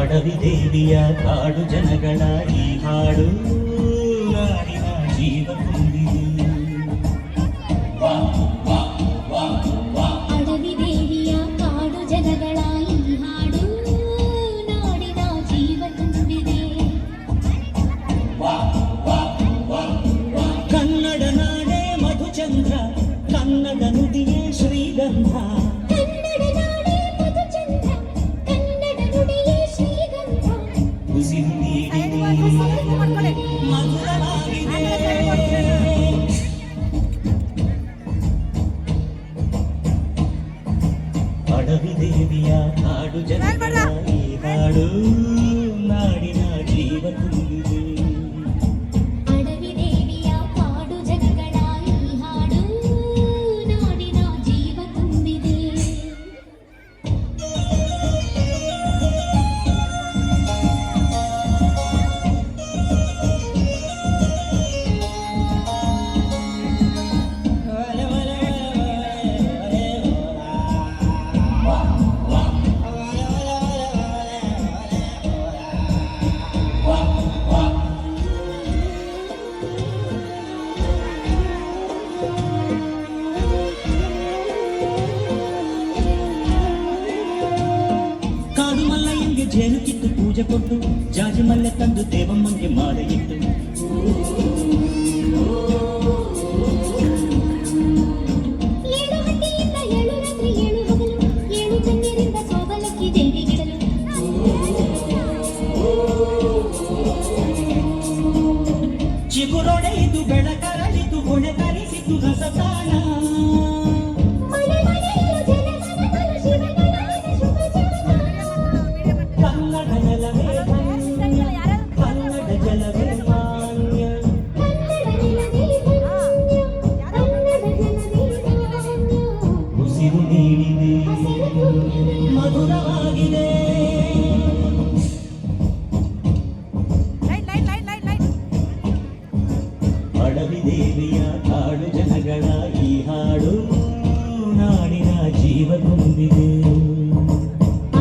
ಅಡವಿ ದೇವಿಯ ಕಾಡು ಜನಗಳ ಈ ಹಾಡು ನಾಡಿನ ಜೀವ ತುಂಬಿದೆ. ಅಡವಿ ದೇವಿಯ ಕಾಡು ಜನಗಳ ಈ ಹಾಡು ನಾಡಿನ ಜೀವ ತುಂಬಿದೆ. ಕನ್ನಡ ನಾಡೇ ಮಧುಚಂದ್ರ, ಕನ್ನಡ ನುಡಿಯೇ ಶ್ರೀಗಂಧ. ಅಡವಿ ದೇವಿಯ ಕಾಡು ಜನಗಳ ಈ ಹಾಡು ನಾಡಿನ ಜೀವ ತುಂಬಿದೆ. ಅಡವಿ ದೇವಿಯ ಕಾಡು ಜನಗಳ ಈ ಹಾಡು ನಾಡಿನ ಜೀವ ತುಂಬಿದೆ. ಕಾಡು ಮಲ್ಲಯ್ಯಂಗೆ ಜೇನು ಕಿತ್ತು ಪೂಜೆ ಕೊಟ್ಟು ಜಾಜಿ ಮಲ್ಲೆ ತಂದು ದೇವಮ್ಮಂಗೆ ಮಾಲೆ ಇಟ್ಟು ಏಳು ಹಟ್ಟಿಯಿಂದ ಏಳು ರಾತ್ರಿ ಏಳು ಹಗಲು ಏಳು ಕಣ್ಣೀರಿಂದ ಸೋಬಲಕ್ಕಿ ದೇವಿಗಿಡಲು ಚಿಗುರೊಡೆಯಿತು ಬೆಳಕರಳಿತು ಹೊಣೆ ತರಿಸಿತು ರಸತಾಣ. ಕನ್ನಡ ಜಲವೇ ಧನ್ಯ, ಕನ್ನಡ ಜಲವೇ ಮಾನ್ಯ. ಉಸಿರು ನೀಡಿದೆ ಮಧುರವಾಗಿದೆ. ಅಡವಿ ದೇವಿಯ ಕಾಡು ಜನಗಳ ಈ ಹಾಡು ನಾಡಿನ ಜೀವ ತುಂಬಿದೆ.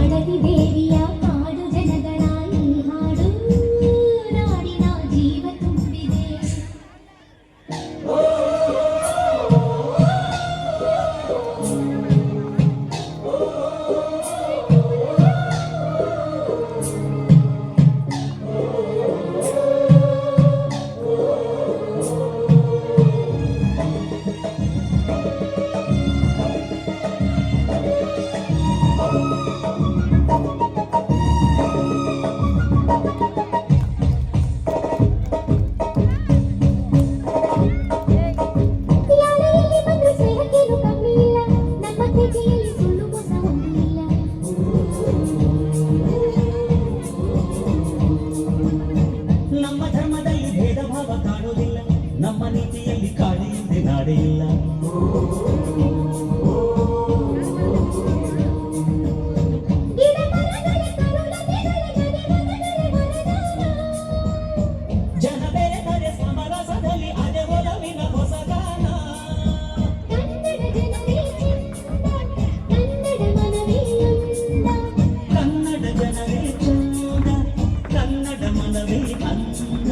ಅಡವಿ ದೇವಿಯ ಕಾಡು ಜನಗಳ ಈ ಹಾಡು ನಾಡಿನ ಜೀವ ತುಂಬಿದೆ. ಯಾರಲ್ಲಿ ಬಂದ್ರು ಸ್ನೇಹಕ್ಕೇನು ಕಮ್ಮಿ ಇಲ್ಲ, ನಮ್ಮ ಪ್ರೀತಿಯಲ್ಲಿ ಸುಳ್ಳು ಮೋಸ ಒಂದು ಇಲ್ಲ. ನಮ್ಮ ಧರ್ಮದಲ್ಲಿ ಭೇದ ಭಾವ ಕಾಣುವುದಿಲ್ಲ, ನಮ್ಮ ನೀತಿಯಲ್ಲಿ ಕಾಡಿಯಂತೆ ನಾಡೇ ಇಲ್ಲ. ಗಿಡ ಮರಗಳ ಕರುಣತೆಗಳ ನಡೆ ಮನಗಳ ವರದಾನ. ಜನ ಬೆರೆತರೆ ಸಮರಸದಲ್ಲಿ ಅದೇ ಒಲವಿನ ಹೊಸಗಾನ. ಕನ್ನಡ ಜನವೇ ಚಂದ, ಕನ್ನಡ ಮನವೇ ಅಂದ. ಕನ್ನಡ ಜನರೇ ಚಂದ, ಕನ್ನಡ ಮನವೇ ಅಂದ.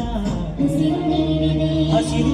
ಉಸಿರು ನೀಡಿದೆ ಹಸಿರು